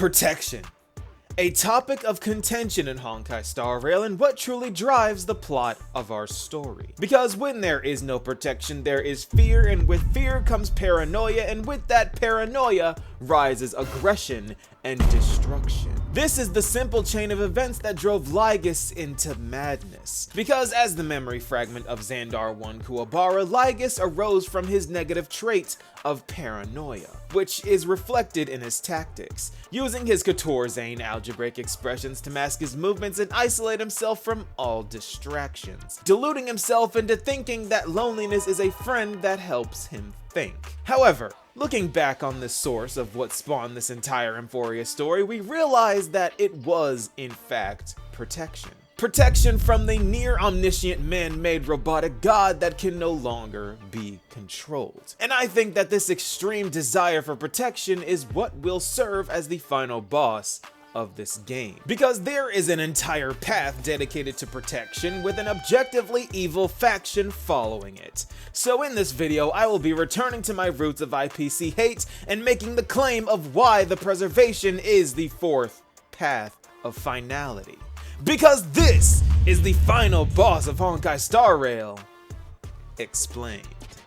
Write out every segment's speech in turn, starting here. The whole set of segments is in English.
Protection. A topic of contention in Honkai Star Rail and what truly drives the plot of our story. Because when there is no protection, there is fear, and with fear comes paranoia, and with that paranoia rises aggression and destruction. This is the simple chain of events that drove Lygus into madness. Because as the memory fragment of Xandar 1 Kuwabara, Lygus arose from his negative trait of paranoia, which is reflected in his tactics, using his Katorzane algebraic expressions to mask his movements and isolate himself from all distractions, deluding himself into thinking that loneliness is a friend that helps him think. However, looking back on the source of what spawned this entire Amphoreus story, we realize that it was, in fact, protection. Protection from the near-omniscient man-made robotic god that can no longer be controlled. And I think that this extreme desire for protection is what will serve as the final boss of this game. Because there is an entire path dedicated to protection with an objectively evil faction following it. So in this video, I will be returning to my roots of IPC hate and making the claim of why the preservation is the fourth path of finality. Because this is the final boss of Honkai Star Rail. Explained.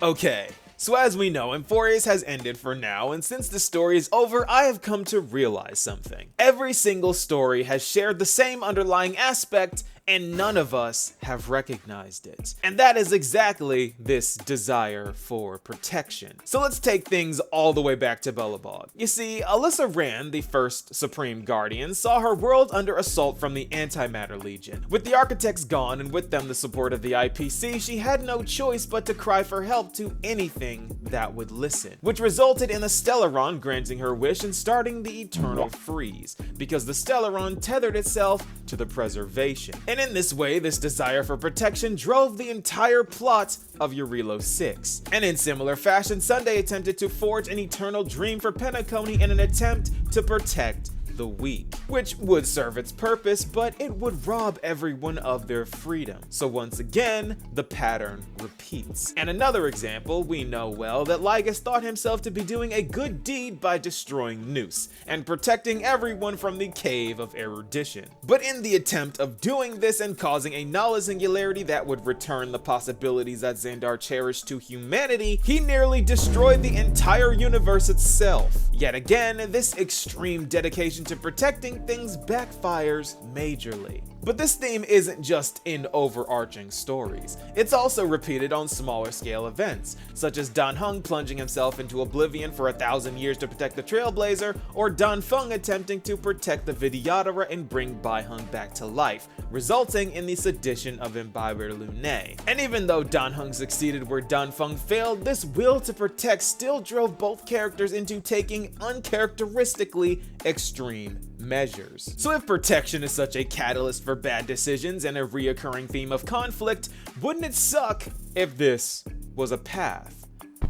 Okay. So as we know, Amphoreus has ended for now, and since the story is over, I have come to realize something. Every single story has shared the same underlying aspect, and none of us have recognized it. And that is exactly this desire for protection. So let's take things all the way back to Belobog. You see, Alyssa Rand, the first Supreme Guardian, saw her world under assault from the Antimatter Legion. With the architects gone and with them the support of the IPC, she had no choice but to cry for help to anything that would listen, which resulted in the Stellaron granting her wish and starting the Eternal Freeze, because the Stellaron tethered itself to the preservation. And in this way, this desire for protection drove the entire plot of Eurilo 6. And in similar fashion, Sunday attempted to forge an eternal dream for Penacony in an attempt to protect the weak, which would serve its purpose, but it would rob everyone of their freedom. So once again, the pattern repeats. And another example, we know well that Lygus thought himself to be doing a good deed by destroying Noose and protecting everyone from the Cave of Erudition. But in the attempt of doing this and causing a null singularity that would return the possibilities that Xandar cherished to humanity, he nearly destroyed the entire universe itself. Yet again, this extreme dedication to protecting things backfires majorly. But this theme isn't just in overarching stories. It's also repeated on smaller scale events, such as Dan Heng plunging himself into oblivion for 1,000 years to protect the Trailblazer, or Dan Feng attempting to protect the Vidyadhara and bring Bai Heng back to life, resulting in the sedition of Imbiber Lunae. And even though Dan Heng succeeded where Dan Feng failed, this will to protect still drove both characters into taking uncharacteristically extreme measures. So if protection is such a catalyst for bad decisions and a reoccurring theme of conflict, wouldn't it suck if this was a path?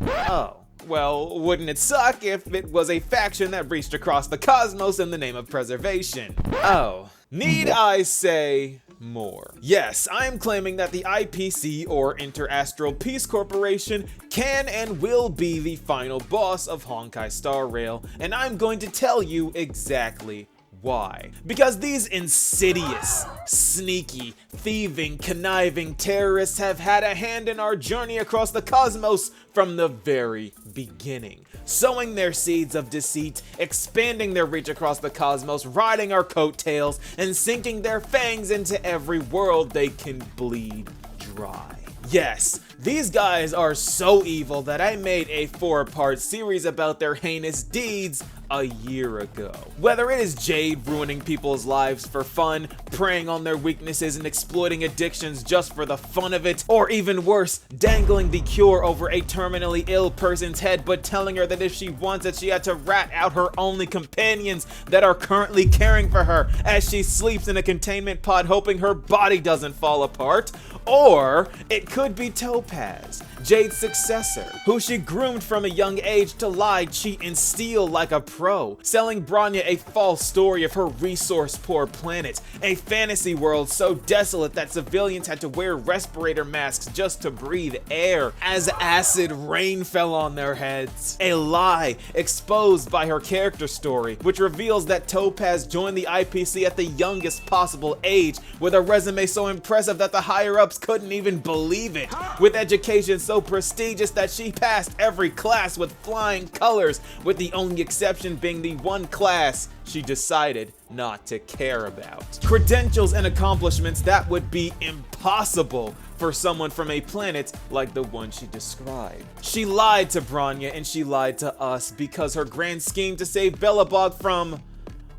Oh. Well, wouldn't it suck if it was a faction that reached across the cosmos in the name of preservation? Oh. Need I say more? Yes, I am claiming that the IPC, or Interastral Peace Corporation, can and will be the final boss of Honkai Star Rail, and I'm going to tell you exactly why. Because these insidious, sneaky, thieving, conniving terrorists have had a hand in our journey across the cosmos from the very beginning, sowing their seeds of deceit, expanding their reach across the cosmos, riding our coattails, and sinking their fangs into every world they can bleed dry. Yes, these guys are so evil that I made a 4-part series about their heinous deeds a year ago. Whether it is Jade ruining people's lives for fun, preying on their weaknesses and exploiting addictions just for the fun of it, or even worse, dangling the cure over a terminally ill person's head but telling her that if she wants it, she had to rat out her only companions that are currently caring for her as she sleeps in a containment pod hoping her body doesn't fall apart. Or it could be Topaz, Jade's successor, who she groomed from a young age to lie, cheat, and steal like a pro, selling Bronya a false story of her resource-poor planet, a fantasy world so desolate that civilians had to wear respirator masks just to breathe air as acid rain fell on their heads. A lie exposed by her character story, which reveals that Topaz joined the IPC at the youngest possible age, with a resume so impressive that the higher-ups couldn't even believe it, with education so prestigious that she passed every class with flying colors, with the only exception being the one class she decided not to care about. Credentials and accomplishments that would be impossible for someone from a planet like the one she described. She lied to Bronya and she lied to us because her grand scheme to save Belobog from,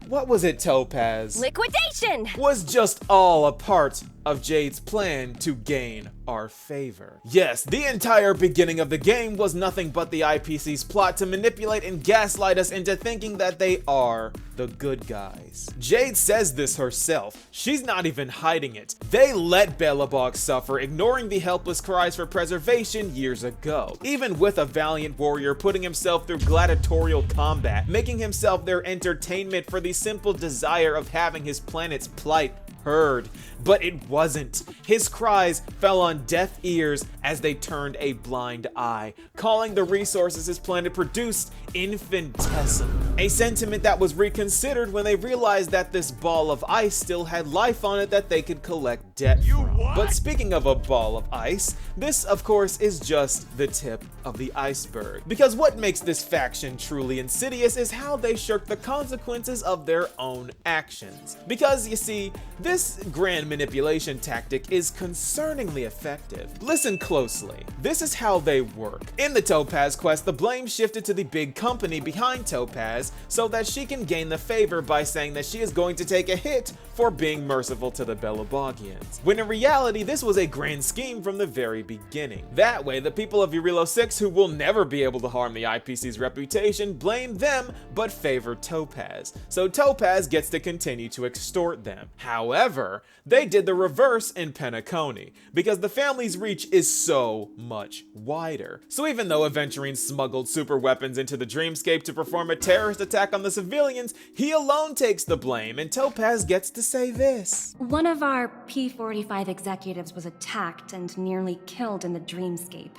what was it, Topaz? Liquidation! Was just all a part of Jade's plan to gain our favor. Yes, the entire beginning of the game was nothing but the IPC's plot to manipulate and gaslight us into thinking that they are the good guys. Jade says this herself. She's not even hiding it. They let Belobog suffer, ignoring the helpless cries for preservation years ago. Even with a valiant warrior putting himself through gladiatorial combat, making himself their entertainment for the simple desire of having his planet's plight heard. But it wasn't. His cries fell on deaf ears as they turned a blind eye, calling the resources his planet produced infinitesimal. A sentiment that was reconsidered when they realized that this ball of ice still had life on it that they could collect debt from. But speaking of a ball of ice, this of course is just the tip of the iceberg. Because what makes this faction truly insidious is how they shirk the consequences of their own actions. Because you see, this grand manipulation tactic is concerningly effective. Listen closely. This is how they work. In the Topaz quest, the blame shifted to the big company behind Topaz so that she can gain the favor by saying that she is going to take a hit for being merciful to the Belobogians. When in reality, this was a grand scheme from the very beginning. That way, the people of Urilo 6, who will never be able to harm the IPC's reputation, blame them but favor Topaz. So Topaz gets to continue to extort them. However, they did the reverse in Penacony, because the family's reach is so much wider. So even though Aventurine smuggled super weapons into the dreamscape to perform a terrorist attack on the civilians, he alone takes the blame, and Topaz gets to say this. One of our P-45 executives was attacked and nearly killed in the dreamscape.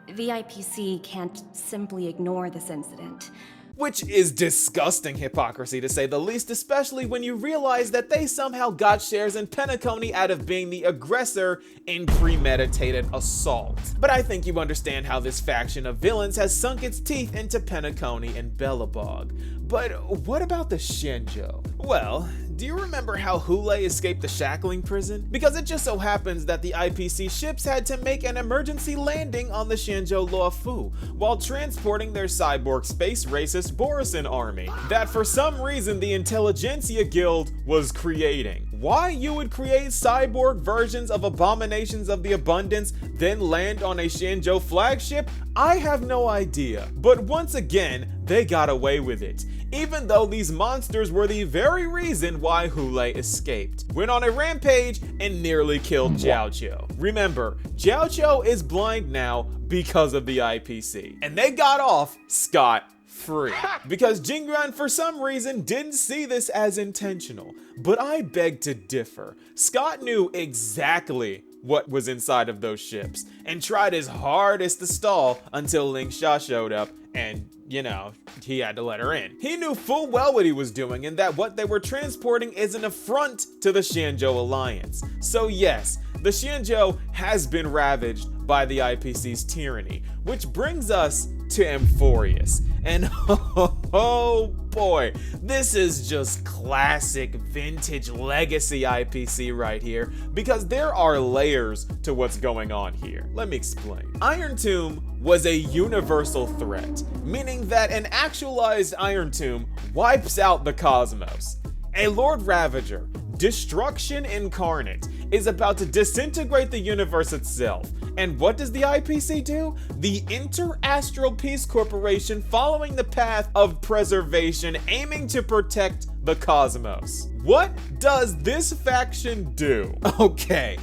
The IPC can't simply ignore this incident. Which is disgusting hypocrisy to say the least, especially when you realize that they somehow got shares in Penacony out of being the aggressor in premeditated assault. But I think you understand how this faction of villains has sunk its teeth into Penacony and Belobog. But what about the Shinjo? Well, do you remember how Hule escaped the shackling prison? Because it just so happens that the IPC ships had to make an emergency landing on the Shinjo Luofu while transporting their cyborg space racist Borisin army that for some reason the Intelligentsia Guild was creating. Why you would create cyborg versions of abominations of the abundance, then land on a Shinjo flagship? I have no idea. But once again, they got away with it, even though these monsters were the very reason why Hule escaped. Went on a rampage and nearly killed Jiaoqiu. Remember, Jiaoqiu is blind now because of the IPC, and they got off scot-free. Because Jingyuan for some reason didn't see this as intentional, but I beg to differ. Scott knew exactly what was inside of those ships and tried his hardest to stall until Ling Sha showed up and, you know, he had to let her in. He knew full well what he was doing and that what they were transporting is an affront to the Shinjo Alliance. So yes, the Shinjo has been ravaged by the IPC's tyranny, which brings us to Amphoreus. And oh boy, this is just classic vintage legacy IPC right here, because there are layers to what's going on here. Let me explain. Irontomb was a universal threat, meaning that an actualized Irontomb wipes out the cosmos. A Lord Ravager, destruction incarnate, is about to disintegrate the universe itself. And what does the IPC do? The Interastral Peace Corporation, following the path of preservation, aiming to protect the cosmos. What does this faction do? Okay,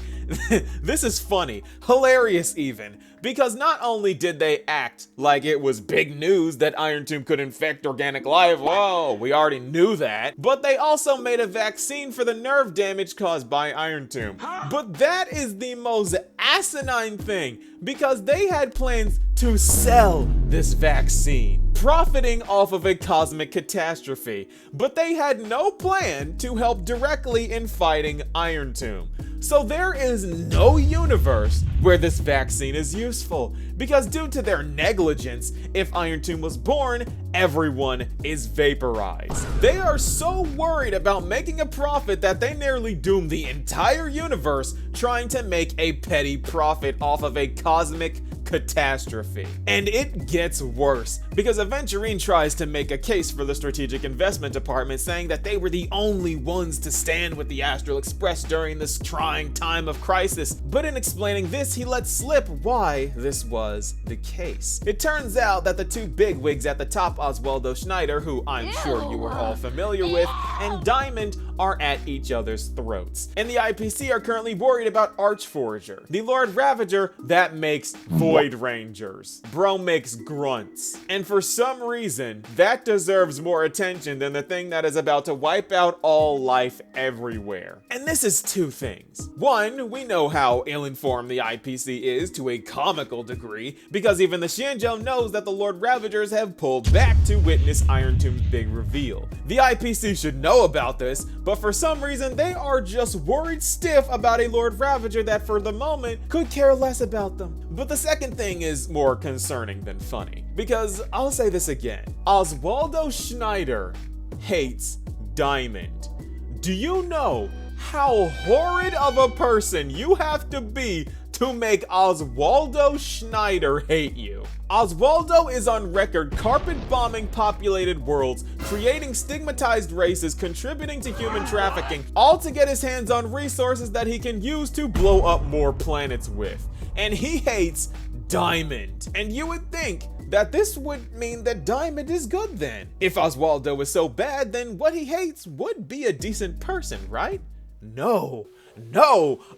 this is funny, hilarious even, because not only did they act like it was big news that irontomb could infect organic life, whoa, we already knew that, but they also made a vaccine for the nerve damage caused by irontomb. But that is the most asinine thing, because they had plans to sell this vaccine, profiting off of a cosmic catastrophe, but they had no plan to help directly in fighting irontomb. So there is no universe where this vaccine is useful, because due to their negligence, if irontomb was born, everyone is vaporized. They are so worried about making a profit that they nearly doom the entire universe trying to make a petty profit off of a cosmic catastrophe. And it gets worse, because Aventurine tries to make a case for the Strategic Investment Department, saying that they were the only ones to stand with the Astral Express during this trying time of crisis. But in explaining this, he lets slip why this was the case. It turns out that the two bigwigs at the top, Oswaldo Schneider, who I'm sure you are all familiar with, and Diamond, are at each other's throats. And the IPC are currently worried about Archforager, the Lord Ravager that makes Void Rangers. Bro makes grunts. And for some reason, that deserves more attention than the thing that is about to wipe out all life everywhere. And this is two things. One, we know how ill-informed the IPC is to a comical degree, because even the Shinjo knows that the Lord Ravagers have pulled back to witness irontomb's big reveal. The IPC should know about this, but for some reason they are just worried stiff about a Lord Ravager that for the moment could care less about them. But the second thing is more concerning than funny, because I'll say this again, Oswaldo Schneider hates Diamond. Do you know how horrid of a person you have to be to make Oswaldo Schneider hate you? Oswaldo is on record carpet bombing populated worlds, creating stigmatized races, contributing to human trafficking, all to get his hands on resources that he can use to blow up more planets with. And he hates Diamond. And you would think that this would mean that Diamond is good then. If Oswaldo is so bad, then what he hates would be a decent person, right? No,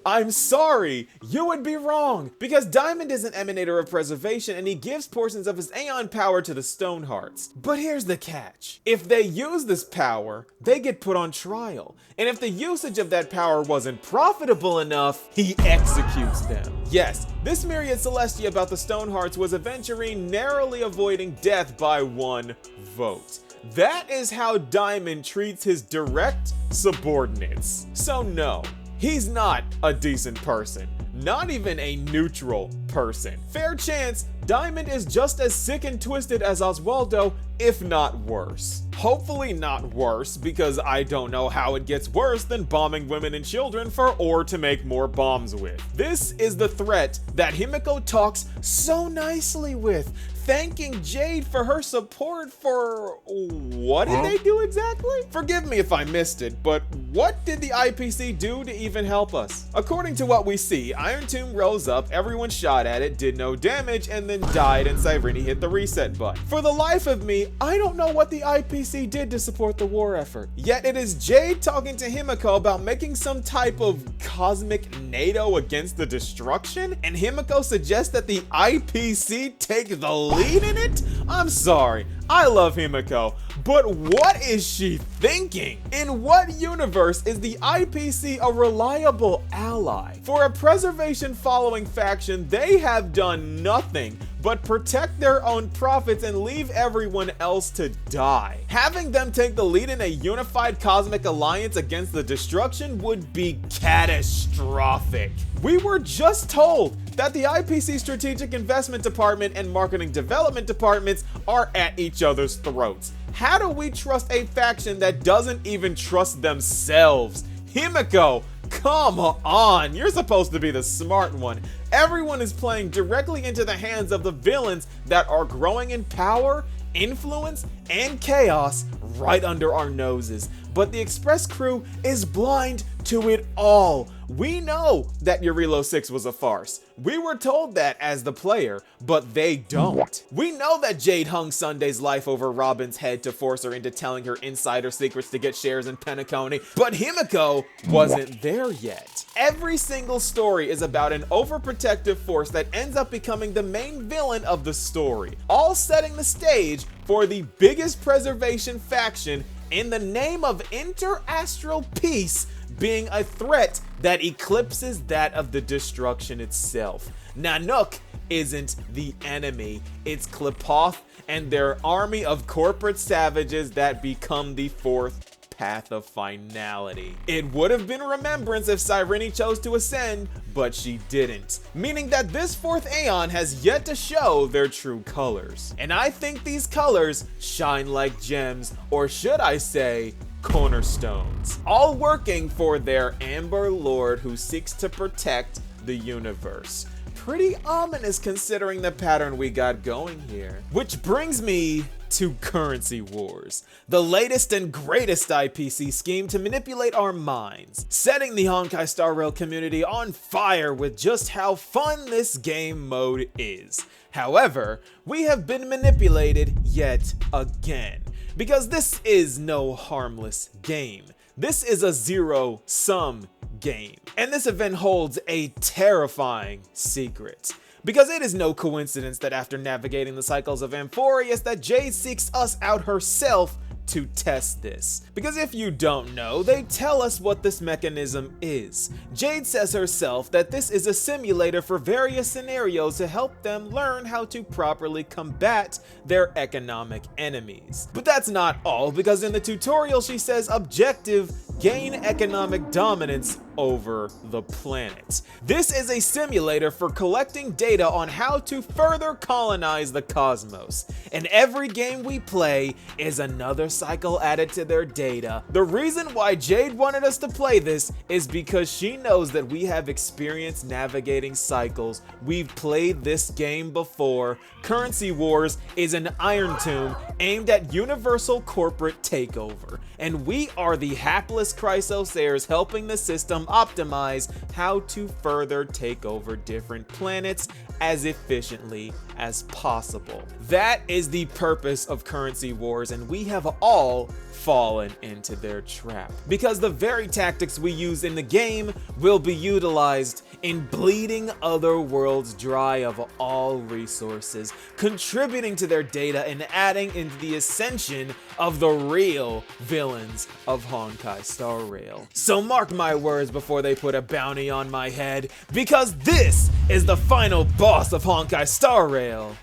I'm sorry, you would be wrong, because Diamond is an emanator of preservation and he gives portions of his Aeon power to the Stonehearts. But here's the catch. If they use this power, they get put on trial. And if the usage of that power wasn't profitable enough, he executes them. Yes, this Myriad Celestia about the Stonehearts was Aventurine narrowly avoiding death by 1 vote. That is how Diamond treats his direct subordinates. So no, he's not a decent person. Not even a neutral person. Fair chance, Diamond is just as sick and twisted as Oswaldo, if not worse. Hopefully not worse, because I don't know how it gets worse than bombing women and children for ore to make more bombs with. This is the threat that Himiko talks so nicely with, thanking Jade for her support for... what did they do exactly? Forgive me if I missed it, but what did the IPC do to even help us? According to what we see, irontomb rose up, everyone shot at it, did no damage, and then died, and Cyrene hit the reset button. For the life of me, I don't know what the IPC did to support the war effort. Yet it is Jade talking to Himiko about making some type of cosmic NATO against the destruction, and Himiko suggests that the IPC take the lead in it? I'm sorry, I love Himiko, but what is she thinking? In what universe is the IPC a reliable ally? For a preservation following faction, they have done nothing but protect their own profits and leave everyone else to die. Having them take the lead in a unified cosmic alliance against the destruction would be catastrophic. We were just told that the IPC Strategic Investment Department and Marketing Development Departments are at each other's throats. How do we trust a faction that doesn't even trust themselves? Himiko, come on, you're supposed to be the smart one. Everyone is playing directly into the hands of the villains that are growing in power, influence, and chaos right under our noses. But the Express crew is blind to it all. We know that Eurilo 6 was a farce. We were told that as the player, but they don't. We know that Jade hung Sunday's life over Robin's head to force her into telling her insider secrets to get shares in Penacony, but Himiko wasn't there yet. Every single story is about an overprotective force that ends up becoming the main villain of the story, all setting the stage for the biggest preservation faction in the name of interastral peace being a threat that eclipses that of the destruction itself. Nanook isn't the enemy, it's Klipoth and their army of corporate savages that become the fourth path of finality. It would have been Remembrance if Cyrene chose to ascend, but she didn't, meaning that this fourth Aeon has yet to show their true colors. And I think these colors shine like gems, or should I say, cornerstones, all working for their Amber Lord who seeks to protect the universe. Pretty ominous considering the pattern we got going here. Which brings me to Currency Wars, the latest and greatest IPC scheme to manipulate our minds, setting the Honkai Star Rail community on fire with just how fun this game mode is. However, we have been manipulated yet again, because this is no harmless game. This is a zero-sum game, and this event holds a terrifying secret. Because it is no coincidence that after navigating the cycles of Amphoreus that Jade seeks us out herself to test this. Because if you don't know, they tell us what this mechanism is. Jade says herself that this is a simulator for various scenarios to help them learn how to properly combat their economic enemies. But that's not all, because in the tutorial she says objective, gain economic dominance over the planet. This is a simulator for collecting data on how to further colonize the cosmos, and every game we play is another cycle added to their data. The reason why Jade wanted us to play this is because she knows that we have experience navigating cycles. We've played this game before. Currency Wars is an irontomb aimed at universal corporate takeover, and we are the hapless Chrysos heirs helping the system optimize how to further take over different planets as efficiently as possible. That is the purpose of Currency Wars, and we have all fallen into their trap. Because the very tactics we use in the game will be utilized in bleeding other worlds dry of all resources, contributing to their data and adding into the ascension of the real villains of Honkai Star Rail. So mark my words before they put a bounty on my head, because this is the final boss of Honkai Star Rail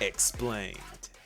explained.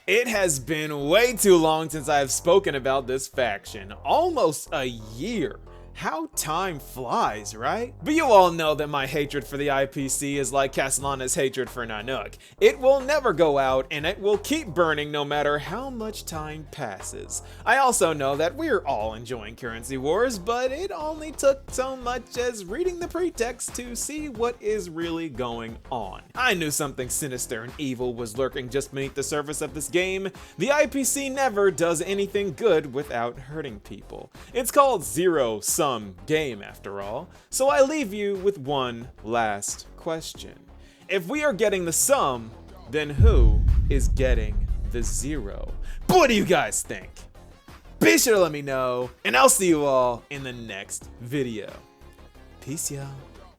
It has been way too long since I have spoken about this faction, almost a year. How time flies, right? But you all know that my hatred for the IPC is like Castellana's hatred for Nanook. It will never go out, and it will keep burning no matter how much time passes. I also know that we're all enjoying Currency Wars, but it only took so much as reading the pretext to see what is really going on. I knew something sinister and evil was lurking just beneath the surface of this game. The IPC never does anything good without hurting people. It's called zero-sum game after all, so I leave you with one last question. If we are getting the sum, then who is getting the zero? What do you guys think? Be sure to let me know, and I'll see you all in the next video. Peace, y'all.